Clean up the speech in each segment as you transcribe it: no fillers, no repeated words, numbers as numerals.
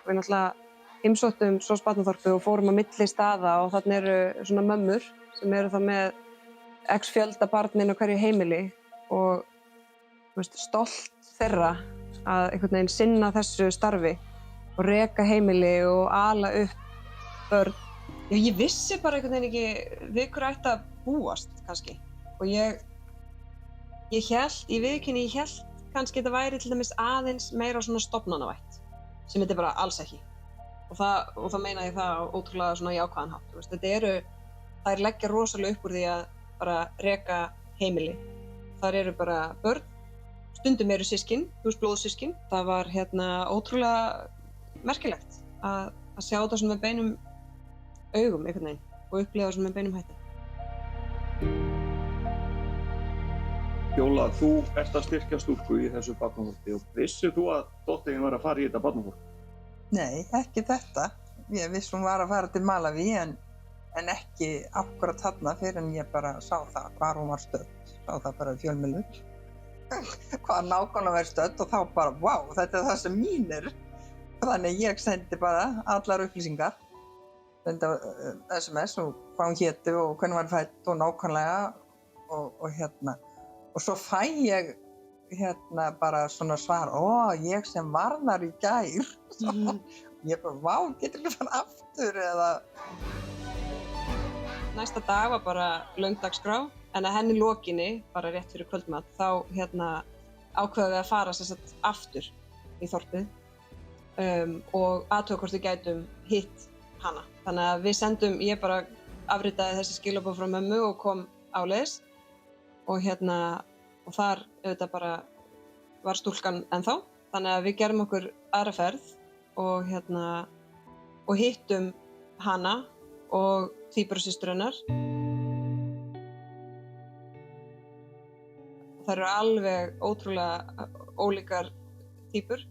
Við náttúrulega heimsóttum SOS barnaþorpið og fórum á milli staða og þarna eru svona mömmur sem eru þá með x fjölda barnin á hverju heimili og stolt þeirra að einhvern veginn sinna þessu starfi og reka heimili og ala upp börn. Ég vissi bara einhvern veginn ekki við hverju ætti að búast kannski og ég hélt, ég hélt kannski þetta væri til dæmis aðeins meira svona stofnanavætt sem þetta bara alls ekki og það meina ég það á ótrúlega svona jákvæðan hátt. Þær leggja rosalega upp úr því að bara reka heimili. Þar eru bara börn, stundum eru systkin, blóðsyskin. Það var ótrúlega merkilegt að sjá þetta svona með beinum augum einhvern veginn og upplifa svona með beinum hætti. Fjóla, þú ert að styrkja stúlku í þessu barnaþorpi og vissir þú að dóttirin var að fara í þetta barnaþorp? Nei, ekki þetta. Ég vissi hún var að fara til Malaví en ekki akkúrat þarna fyrr en ég bara sá það hvar hún var stödd. Sá það bara í fjölmiðlum. Hvar nákvæmlega var stödd og þá bara, vá, þetta er það sem mín er. Þannig ég sendi bara allar upplýsingar. Sendi SMS og hvað hún héti og hvernig var fædd og nákvæmlega og svo fæ ég bara svona svar, ég sem var þar í gær. Ég bara, vá, getur ekki fara aftur eða... Næsta dag var bara löng dagskrá, en að henni lokinni, bara rétt fyrir kvöldmat, þá ákveðum við að fara sem sagt aftur í þorpið og athuga hvort við gætum hitt hana. Þannig að við ég bara afritaði þessi skilaboð frá mömmu og kom áleiðis og þar auðvitað bara var stúlkan ennþá. Þannig að við gerum okkur aðra ferð og hittum hana og tvíburasystur hennar. Þær eru alveg ótrúlega ólíkar týpur.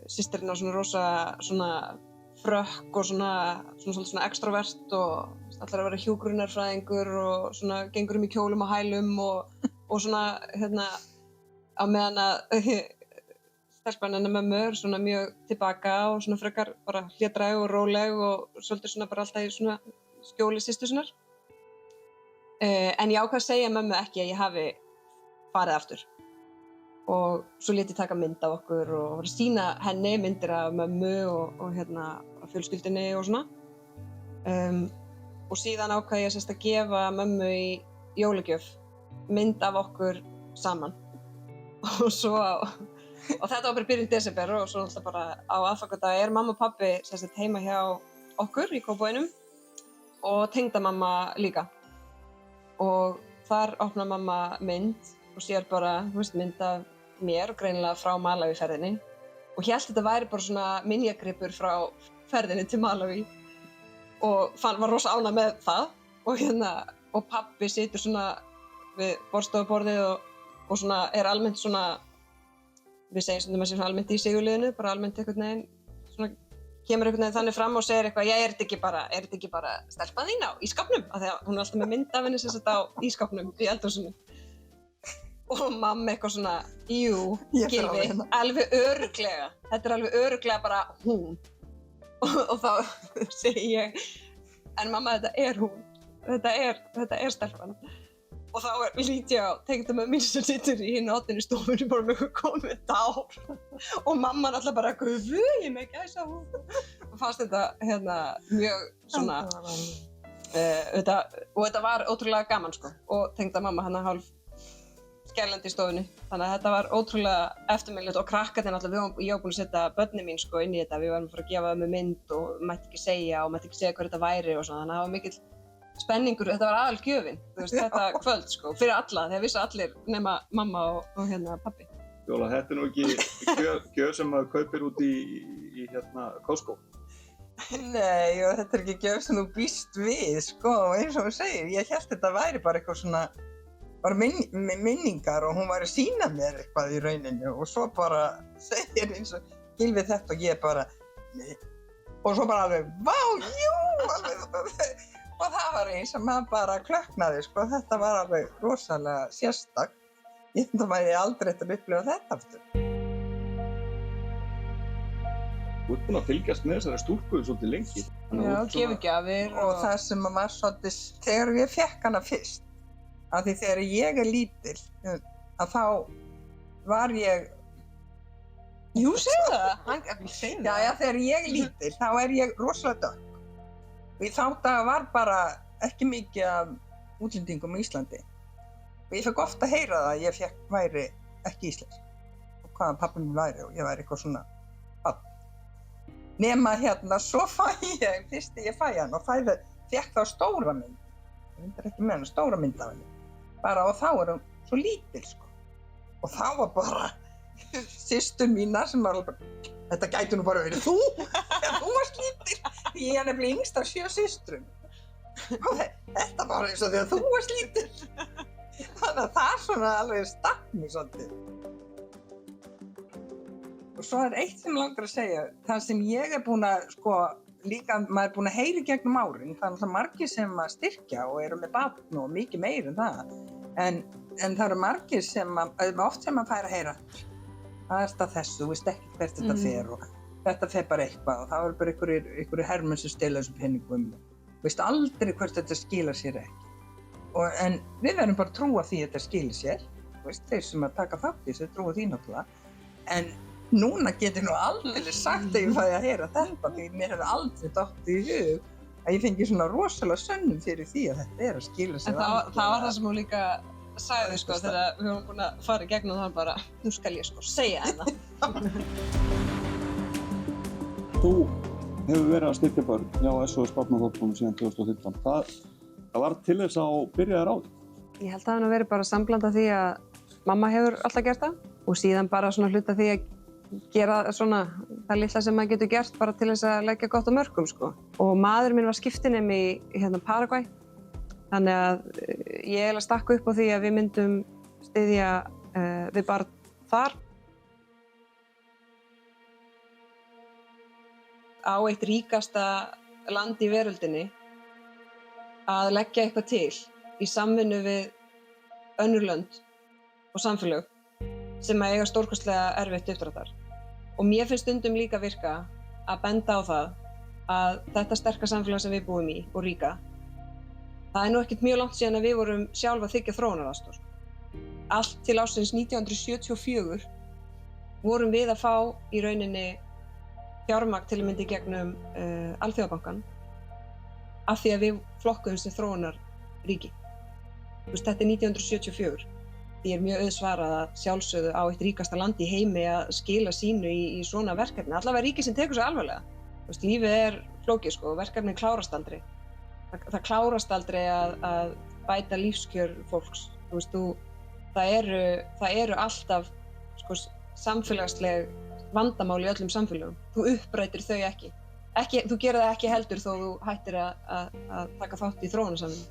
Systirinn á svona rosa svona frökk og svona extrovert og allar að vera hjúkrunarfræðingur og svona gengur í kjólum og hælum og svona á meðan að stelpan hennar mömmu er svona mjög tilbaka og svona frekar bara hlédræg og róleg og svolítið svona bara alltaf í svona skjóli systur sinnar. En ég ákvað að segja mömmu ekki að ég hafi farið aftur. Og svo lét ég taka mynd af okkur og var að sýna henni myndir af mömmu og fjölskyldunni og svona. Og síðan ákvað ég að gefa mömmu í jólagjöf mynd af okkur saman. Og þetta var bara byrjun desember og svo náttúrulega bara á aðfangadag mamma og pabbi heima hjá okkur í Kópavoginum og tengdamamma líka. Og þar opnaði mamma mynd og sér bara mynd af mér og greinilega frá Malaví-ferðinni og hélt þetta væri bara svona minjagripur frá ferðinni til Malaví og var rosa ánægð með það og pabbi situr svona við borðstofuborðið og svona almennt svona við segjum stundum að sé svona almennt í sigurliðinu, bara almennt einhvern veginn svona kemur einhvern veginn þannig fram og segir eitthvað, er þetta ekki bara stelpan þín á ísskápnum? Af því að hún er alltaf með mynd af henni á ísskápnum í eldhúsinu. Og mamma eitthvað svona, jú, Gylfi, alveg örugglega, þetta er alveg örugglega bara hún. Og þá segi ég, en mamma, þetta er hún, þetta er stelpan. Og þá lít ég á tengdamömmu mín sem situr í hinu horninu í stofunni bara með komið tár. Og mamma alltaf bara, guð, ég með gæsahúð. Og fannst þetta mjög svona, og þetta var ótrúlega gaman sko. Og tengdamamma hálf skellandi í stofunni. Þannig að þetta var ótrúlega eftirminnilegt og krakkarnir alltaf, ég var búin að setja börnin mín sko inn í þetta. Við varum að fara að gefa ömmu mynd og mætti ekki segja hver þetta væri og svona. Þannig að það var mikill spenningur, þetta var aðalgjöfin, þetta kvöld sko, fyrir alla, þegar vissu allir nema mamma og pabbi. Fjóla, þetta er nú ekki gjöf sem maður kaupir út í Costco. Nei, og þetta er ekki gjöf sem þú býst við, sko, eins og þú segir, ég hélt þetta væri bara eitthvað svona, bara minningar og hún væri að sýna mér eitthvað í rauninu og svo bara segir eins og Gylfi þetta og ég bara, nei, og svo bara alveg, vá, jú, alveg, og það var eins sem maður bara klökknaði, sko, þetta var alveg rosalega sérstakt. Ég aldrei eftir að upplifa þetta aftur. Þú ert búin að fylgjast með þessari stúlku svolítið lengi. Þannig Já, að þú ert gefur gjafir Og það sem var svolítið, þegar ég fekk hana fyrst, af því þegar ég er lítil, að þá var ég, Jú, segðu það. Segðu það. já, þegar ég er lítil, þá er ég rosalega dökk. Og í þá daga var bara ekki mikið af útlendingum á Íslandi. Og ég fekk ofta að heyra það að ég væri ekki íslensk. Og hvaðan pabbi minn væri og ég væri eitthvað svona barn. Nema svo fæ ég, fyrst ég fæ hann og fekk þá stóra mynd. Ég er ekki með hana, stóra mynd af henni. Bara og þá er hún svo lítil, sko. Og þá var bara systur mínar sem var alveg bara, þetta gæti nú bara verið þú, þegar þú varst lítil. Ég er nefnilega yngst af 7 systrum. Og þetta var eins og þegar þú varst lítil. Þannig að það svona alveg stakk mig svolítið. Og svo er eitt sem langar að segja, það sem ég er búin að, sko, líka, maður er búin að heyra í gegnum árin, það er alltaf margir sem að styrkja og eru með barn og mikið meir en það. En það eru margir sem oft sem maður fær að heyra, það er þetta þessu, þú veist ekki hvert þetta fer og þetta fer bara eitthvað og það eru bara einhverjir hermenn sem stela þessum penningum. Þú veist aldrei hvert þetta skilar sér ekki. En við verðum bara að trúa því að þetta skilir sér, þú veist, þeir sem að taka þátt í þessu trúa því náttúrulega. En núna get ég nú aldrei sagt að ég fæ að heyra þetta því mér hefur aldrei dottið í hug að ég fengi svona rosalega sönnum fyrir því að þetta er að skila sér. En það var það sem hún líka sagði, sko, þegar við vorum búin að fara í gegnum það bara, nú skal ég sko segja hennar. Þú hefur verið að styrkja börn hjá SOS Barnahjálp síðan 2015. Það var til þess að byrja þér á því? Ég held að það hafi verið bara samblanda því að mamma hefur alltaf gert það og síðan bara svona hluta því að gera svona það litla sem maður getur gert bara til þess að leggja gott á mörkum, sko. Og maður minn var skiptinemi í Paragvæ, þannig að ég eiginlega stakk upp á því að við myndum styðja við barn þar. Á eitt ríkasta land í veröldinni að leggja eitthvað til í samvinnu við önnur lönd og samfélög sem að eiga stórkostlega erfitt uppdráttar. Og mér finnst stundum líka virka að benda á það að þetta sterka samfélag sem við búum í og ríka, það er nú ekkert mjög langt síðan að við vorum sjálf að þiggja þróunaraðstoð. Allt til ársins 1974 vorum við að fá í rauninni fjármagn til að mynda í gegnum Alþjóðabankann af því að við flokkuðum sem þróunarríki. Þetta er 1974. Því er mjög auðsvarað að sjálfsögðu á eitt ríkasta land í heimi að skila sínu í svona verkefni. Allavega ríki sem tekur sig alvarlega. Lífið er flókið, sko, og verkefnið klárast aldrei. Það klárast aldrei að bæta lífskjör fólks. Það eru alltaf, sko, samfélagsleg vandamál í öllum samfélögum. Þú upprætir þau ekki. Þú gerir það ekki heldur þó þú hættir að taka þátt í þróunarsamvinnu.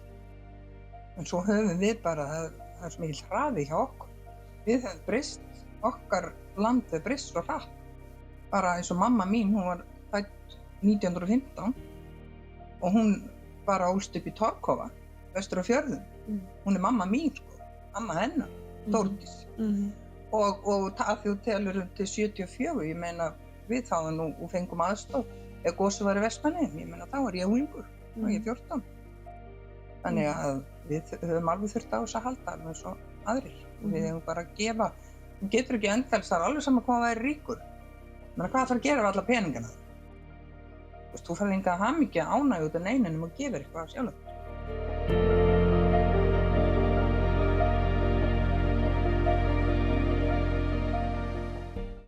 En svo höfum við bara, það er svo mikil hraði hjá okkur. Við höfum breyst, okkar land hefur breyst svo hratt. Bara eins og mamma mín, hún var fædd 1915 og hún bara ólst upp í Torfkofa, vestur á fjörðum. Hún er mamma mín, sko, amma hennar, Þórdís. Og það þú telur til 74, ég meina við þá nú og fengum aðstoð. Ef gosið var í Vestmannaeyjum, ég meina þá er ég unglingur, þá er ég 14. Þannig að við höfum alveg þurft á þess að halda alveg eins og aðrir. Við hefum bara að gefa, þú getur ekki endalst, það er alveg sama hvað væri ríkur. Menn hvað þarf að gera af alla peningana? Þú færð enga hamingju ánægju út af neinum og gefur eitthvað sjálfur.